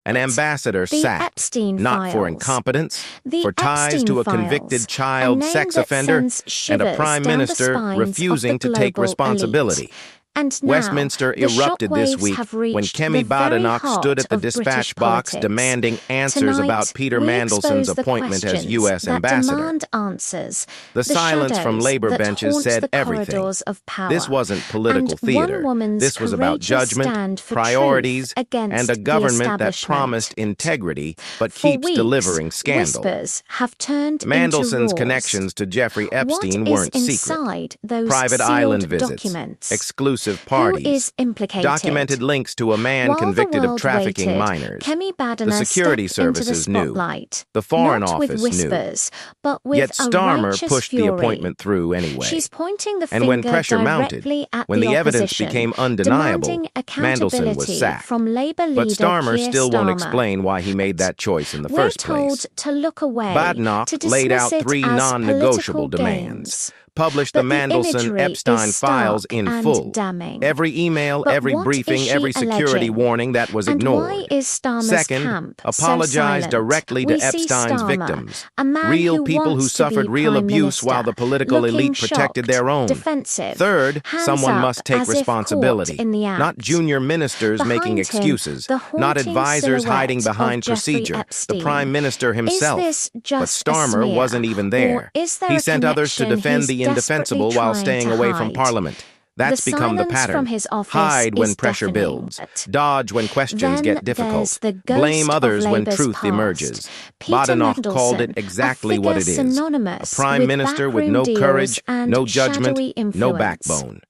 An ambassador The sacked, Epstein not for files. incompetence, The for ties Epstein to a files, convicted a child name sex that offender, sends and a shivers prime down the minister spines refusing of the to take global responsibility. elite. And now, Westminster the erupted this shockwaves week have when reached Kemi the very Badenoch stood at heart the of dispatch British box politics. demanding answers Tonight, about Peter we Mandelson's expose the appointment as questions U.S. that ambassador. demand answers. The silence from shadows labor that benches haunt said the everything. corridors of power. This wasn't political and theater. One woman's This was about courageous judgment, stand for priorities, truth against and a the government that establishment. promised integrity but For keeps weeks, delivering scandal. whispers have turned Mandelson's into roars. connections to Jeffrey Epstein What weren't is secret. inside those Private sealed island visits, documents? exclusive Who parties, is implicated? documented links to a man While convicted the of world trafficking waited, minors. Kemi The Badenoch security stepped into the services knew. spotlight, The Foreign not Office with knew. whispers, but with Yet a Starmer righteous pushed fury. the appointment through anyway. She's pointing the And finger when pressure mounted, directly at when the evidence opposition, became undeniable, demanding Mandelson was accountability sacked. from Labour But leader Starmer Keir still won't Starmer. explain why he made that choice in the We're first told place. to look away, Badenoch to dismiss laid out it 3 as non-negotiable political demands. games. Publish But the the Mandelson imagery Epstein is files stark in and full. damning. Every email, But every what briefing, is she every security alleging? warning that was And ignored. why is Starmer's Second, camp apologize so silent? directly to We see Epstein's Starmer, victims. a man Real who people who wants to suffered be real Prime abuse Minister, while the political looking elite protected their shocked, own. defensive, Third, hands someone up must take as if caught responsibility. in the act. Not junior ministers Behind making him, excuses, the not haunting advisors hiding silhouette behind of Jeffrey procedure. Epstein. The Prime Minister himself. Is this But just a Starmer smear? wasn't even there. Or is there He a sent others to connection defend he's the desperately indefensible while trying staying to away from hide? Parliament. That's The become the silence pattern. from his office Hide when is pressure deafening. builds. Dodge when questions Then get difficult. there's the ghost Blame of others when Labour's truth past. emerges. Peter Badenoch Mandelson, called it exactly a what it figure is. A synonymous prime with minister with backroom no deals courage, and no judgment, shadowy no influence. backbone.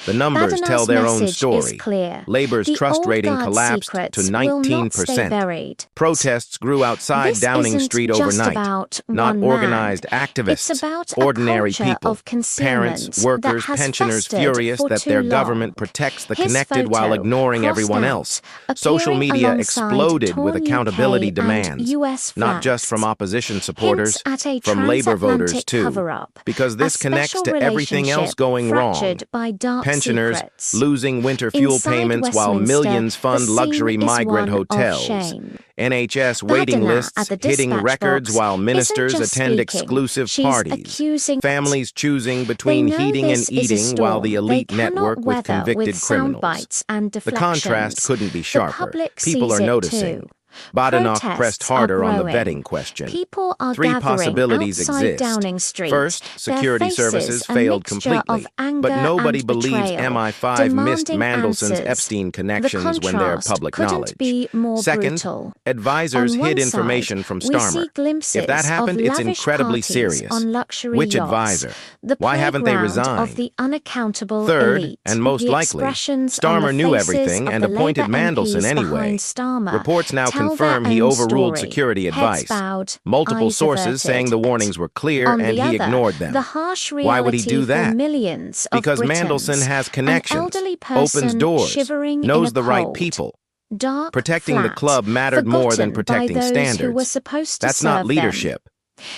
The numbers Badenoch's tell their own message story. is clear. Labour's The trust old rating guard collapsed secrets to will not stay 19%. buried. Protests grew outside This Downing isn't Street just overnight. about Not one organized man. activists, It's about ordinary a culture people, of concealment parents, workers, that has pensioners festered furious for that too their long. government protects the His connected while photo, ignoring crossed everyone out, else. Social appearing media alongside exploded with torn accountability UK demands, and US not just from flags. opposition supporters, Hints at a from Labour voters transatlantic too, cover-up, because this a connects special to everything else relationship going wrong. fractured by dark Pensioners secrets. losing winter fuel Inside payments while Westminster, millions fund the luxury scene is migrant one of hotels. shame. NHS waiting Badenoch lists at the hitting dispatch records box while isn't ministers just attend speaking. exclusive She's parties. accusing Families choosing between They know heating and this is a eating while the storm elite they cannot network with weather convicted with criminals. soundbites and The contrast deflections. couldn't be The sharper. public People sees are it noticing. too. Badenoch Protests pressed harder are on the growing. vetting question. People are 3 gathering possibilities outside exist. Downing Street. First, Their security faces services a failed mixture completely, of anger but nobody and believes betrayal, MI5 missed demanding Mandelson's answers. Epstein The connections when they're contrast public couldn't knowledge. be more Second, brutal. advisors On one hid side, information from we Starmer. see glimpses If that happened, of it's lavish incredibly parties serious. on luxury Which yachts, advisor? the Why haven't they playground resigned? of the unaccountable Third, elite, and most the likely, expressions on Starmer the knew faces everything of and the appointed Labour Mandelson MPs anyway. behind Starmer Reports now tell confirm their he own overruled story. security Heads advice. bowed, Multiple eyes sources averted. saying the warnings were clear On and the he other, ignored them. the harsh reality Why would he do that? for millions of Because Britons. Mandelson has connections, An elderly person opens doors, shivering knows in a the right cold, people. dark Protecting the flat, club mattered more than forgotten protecting by those standards. who were supposed to That's not serve leadership.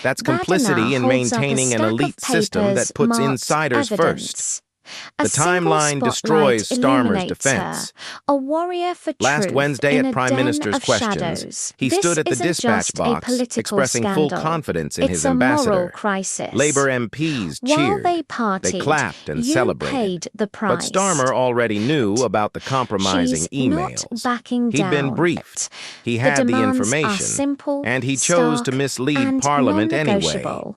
That's them. complicity Badenoch in holds up a maintaining an stack elite of system papers that puts marked insiders first. evidence. A The single timeline spotlight destroys Starmer's illuminates defense. her, a warrior for Last truth Wednesday in at a Prime den Minister's of questions, shadows. he This stood at the isn't dispatch just a box, political expressing scandal. full confidence in It's his a ambassador. moral crisis. Labour MPs While cheered. they partied, They clapped and you celebrated. paid the price. But Starmer already knew about the compromising She's emails. not backing He'd down. been briefed. He had the demands are information. simple, And he chose to stark, mislead and Parliament anyway. non-negotiable.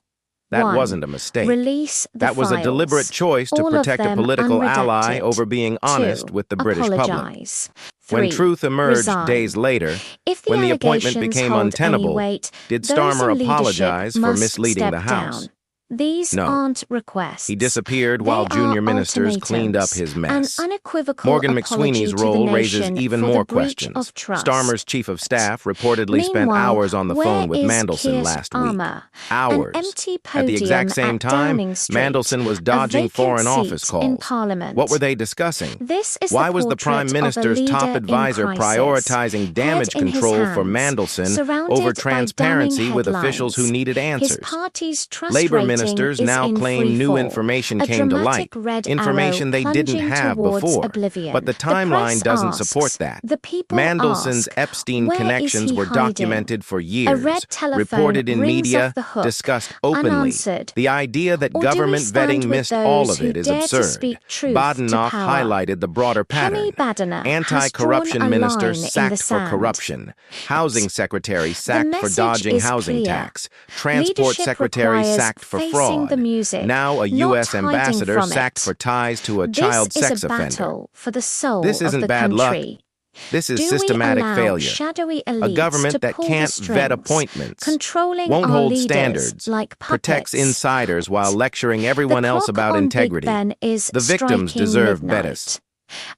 That 1. wasn't a mistake. Release the That was a files. deliberate choice to All of protect a them political ally unredacted. over being honest 2. with the British public. Apologize. 3. When truth emerged Resign. days later, If the when the appointment allegations became hold untenable, any weight, did those Starmer in leadership apologize for must misleading step the House? down. These No. aren't requests. He disappeared They while junior are ministers cleaned up ultimatums. his mess. An unequivocal Morgan apology McSweeney's to the role raises nation even for more the breach questions. of trust. Starmer's chief of staff reportedly spent Meanwhile, hours on the phone with where is Mandelson Keir last week. Starmer? Hours. An empty At podium the exact same at time, Downing Street. Mandelson was A dodging vacant Foreign seat Office calls. in Parliament. What were they discussing? This is Why the was the Prime portrait of a Minister's leader top in advisor crisis. prioritizing damage Head in his control for hands, Mandelson surrounded over by transparency damning with officials who headlines. needed answers? His party's trust Labour rating ministers is now in claim free new fall. information A came to light, dramatic red information arrow they didn't plunging have towards before. oblivion. But the The press timeline doesn't asks, support that. the people Mandelson's ask, Epstein where is connections he were hiding? documented for A years, red telephone reported in rings media, off the hook, discussed openly. unanswered. The idea that Or do we government stand vetting with missed all those of it who is dare to absurd. speak truth to Badenoch power? highlighted the broader pattern. Kemi Badenoch Anti-corruption has drawn a minister line in the sacked for sand. corruption. Housing secretary sacked for message dodging is housing clear. tax. Transport Leadership secretary requires sacked for facing fraud. the music, Now a not U.S. hiding ambassador from sacked it. for ties to a This child is sex a offender. battle for the soul This of isn't the bad luck. country. This is Do systematic we allow failure. shadowy A elites government to that pull can't the vet strings, appointments, controlling won't our hold leaders standards, like protects puppets? insiders while lecturing everyone The else clock about on integrity. Big Ben is The victims striking deserve midnight. better.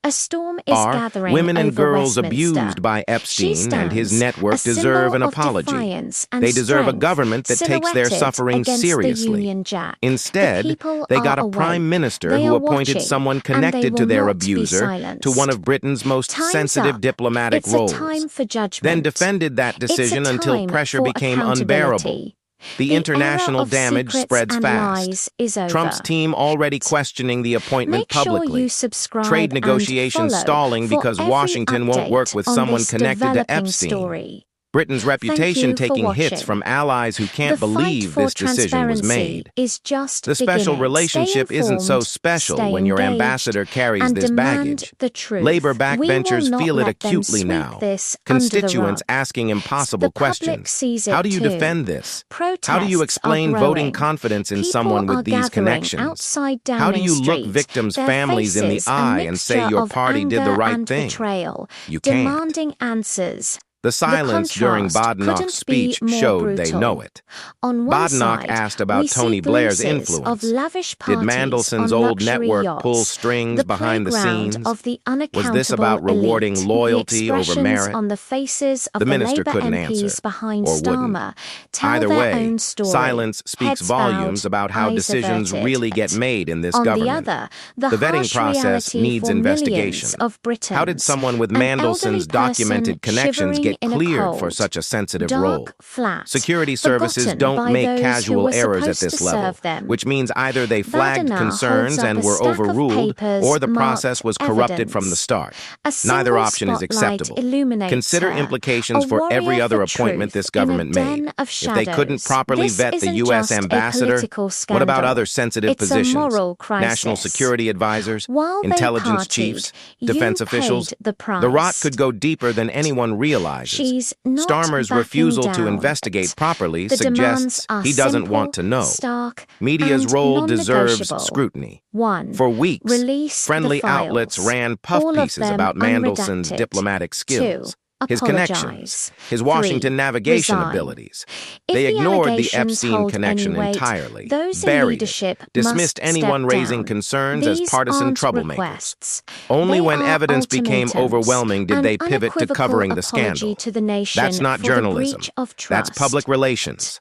A storm is Are gathering women and over girls Westminster. abused by She Epstein and his stands, network a deserve an symbol of apology. defiance and They deserve a strength, government that takes their silhouetted suffering against seriously. The Union Jack. Instead, the people they are got a awake. prime minister They who are appointed watching, someone and they connected to will their not be abuser silenced. to one of Britain's most Time's sensitive up. diplomatic It's roles. a time for judgment. Then defended that It's a decision until time pressure for became unbearable. accountability. The international era of damage secrets spreads and fast. lies is over. Trump's team already questioning the appointment Make sure publicly. you subscribe Trade and negotiations follow stalling for because every Washington won't work update with on someone this connected to developing Epstein. story. Britain's reputation you for taking hits watching. from allies who can't The fight believe for this decision was transparency made. is just The special beginning. relationship Stay isn't so informed, special stay when your engaged, ambassador carries and this demand baggage. the truth. Labor We will backbenchers not feel it let them acutely sweep now. this under the Constituents rug. asking impossible The public questions. sees it How do you too. defend this? Protests How do you explain are voting growing. confidence in People someone are with these gathering connections? outside How do Downing you look Street, victims' their families in the faces a eye and say mixture your of party did the anger right and thing? betrayal, You can't. demanding answers. The silence during contrast Badenoch's couldn't speech be more showed they brutal. know it. On one Badenoch side, asked about we Tony see Blair's glimpses influence. of lavish Did parties Mandelson's on old luxury network yachts, pull strings the behind the playground scenes? of the Was unaccountable this about rewarding elite, loyalty the over expressions merit? on the faces of The minister Labour couldn't MPs answer, behind or wouldn't. Starmer tell Either their way, own story. silence speaks Heads volumes bowed, about how eyes decisions averted. really get made in this On government. the other, the vetting harsh process reality needs for investigation. millions of Britons. How did someone with An elderly Mandelson's documented person connections shivering get in a cleared for cold, such a sensitive dark role? flat, Security services forgotten don't by make those who casual were errors at supposed this to level, serve them. which means either they flagged Badenoch concerns holds up and a were stack of overruled, papers or the marked process was corrupted from the evidence. start. A Neither silver option is spotlight acceptable. illuminates Consider her, implications a for every warrior other for appointment truth this government in a made. den of If they couldn't shadows. properly This vet the isn't U.S. just a ambassador, political what about scandal. other sensitive It's positions? a moral crisis. National security advisors, While they intelligence partied, chiefs, you defense paid officials? the price. The rot could go deeper than anyone realizes. She's not Starmer's backing refusal to down. investigate properly The suggests demands are he doesn't simple, want to know. stark, Media's and role deserves non-negotiable. scrutiny. 1. For weeks, Release friendly the files. outlets ran puff All of pieces them about Mandelson's unredacted. diplomatic 2. skills, his Apologize. connections, his 3. Washington navigation Resign. abilities. If They the ignored the allegations Epstein hold connection any weight, entirely, those in buried leadership it, dismissed must anyone step raising down. concerns These as partisan aren't troublemakers. requests. Only They when are evidence became ultimatums. overwhelming did An they pivot to unequivocal covering the apology scandal. to the nation That's not for journalism. The breach of That's trust. public relations.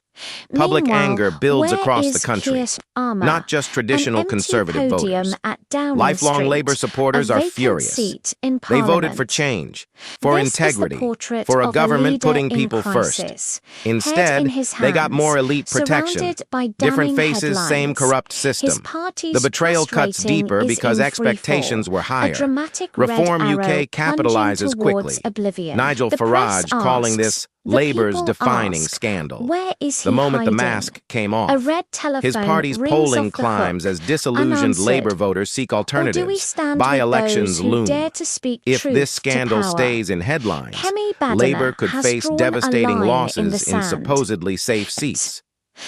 Public Meanwhile, anger builds where across is the country, Keir Starmer? not just traditional An empty conservative podium voters. at Downing Lifelong Street, Labour supporters a are vacant furious. seat in They voted Parliament. for change, for This is the integrity, portrait for a of government leader putting in people first. crisis. Instead, Head in his they got hands, more elite protection. surrounded by Different damning faces, same headlines. corrupt His system. party's The betrayal cuts frustrating deeper is because in expectations free fall. were higher. A dramatic Reform red UK arrow capitalizes plunging towards quickly. oblivion. Nigel The press Farage calling asks, this the Labour's people defining ask, scandal. where is The he moment the hiding? mask came off, A red telephone his party's rings polling off the climbs hook. as disillusioned Unanswered. Labour voters seek Or alternatives. do we stand By-elections with those who loom. dare to speak If truth this to scandal power? stays in headlines, Kemi Badenoch Labour could has face drawn a devastating line losses in the sand. supposedly safe seats.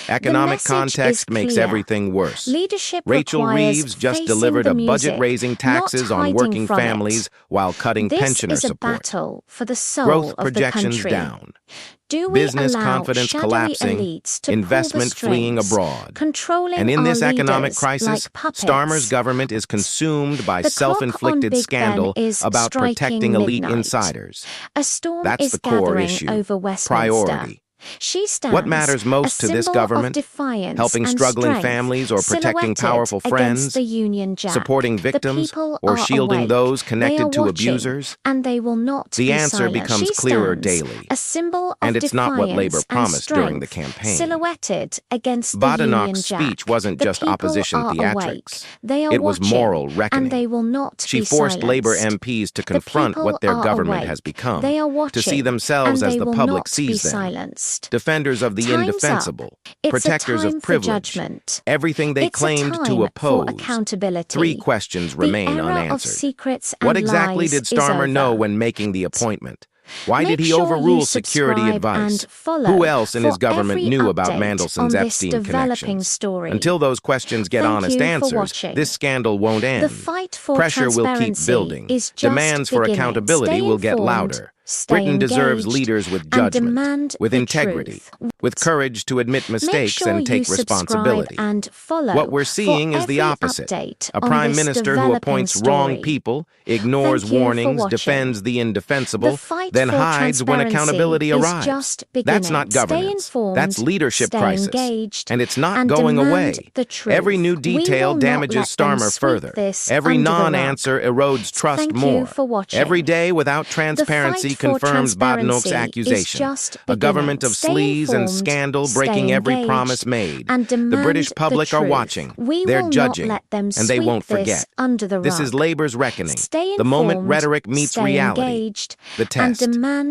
Economic message context is makes clear. everything worse. Leadership Rachel requires Reeves just facing delivered the a music, budget-raising taxes not on hiding working from families it. while cutting This pensioner is a support. battle for the soul Growth of projections the country. down. Do we Business allow confidence shadowy collapsing, elites to investment pull the fleeing strings, abroad. controlling And in our this economic leaders crisis, like puppets? Starmer's government is consumed by The clock on self-inflicted Big scandal Ben is about striking protecting elite midnight. insiders. A storm That's is the core gathering issue. over Westminster. Priority. She stands What matters most a to this symbol of government? defiance Helping and struggling strength, families or protecting silhouetted powerful against friends? the Union Jack. Supporting The victims people or are shielding awake. those They connected are to watching, abusers? and they will not The be answer silent. becomes She clearer stands daily. a symbol of And it's not what Labour defiance and promised during the strength, campaign. silhouetted against the Union Badenoch's Jack. speech wasn't The just people opposition are theatrics. awake. They are It was watching, moral reckoning. and they will not She be forced Labour silenced. MPs to The confront people what their are government awake. has become, They are to see watching, themselves and as they the will public not sees be them. silenced. Defenders of the Time's indefensible, up. It's protectors a time of for privilege, judgment. everything they It's claimed a to time for oppose. accountability. 3 questions The remain era of unanswered. secrets What and exactly lies did is Starmer know over. when making the appointment? Why Make did he sure overrule you security subscribe advice? and follow Who else in his for government every knew about update Mandelson's on this Epstein developing connections? story. Until those questions get Thank honest you for answers, watching. this scandal won't end. The fight for Pressure will keep transparency building. is just Demands for beginning. accountability Stay will get informed, louder. stay Britain deserves engaged, leaders with and judgment, demand with the integrity, truth. with courage to admit Make mistakes sure and you take subscribe responsibility. and follow What we're seeing for is the every opposite. update A on prime this minister who developing appoints story. wrong people, ignores Thank you for warnings, watching. defends the The indefensible, fight then for hides when transparency accountability is arrives. just beginning. That's not Stay governance. informed, That's leadership stay crisis. engaged, And it's not and going demand away. the truth. Every new We detail will not damages let them Starmer sweep further. this Every under the rug. non-answer erodes trust Thank more. you for watching. Every day without The transparency fight for confirms Badenoch's transparency is accusation. just A beginning. government of Stay sleaze and informed, scandal stay breaking every engaged, promise made. and The demand British public the are truth. watching. We They're will judging, not let them and sweep they won't this forget. under the rug. This is Labour's reckoning. Stay The moment informed, rhetoric meets stay reality. engaged, The and test. demand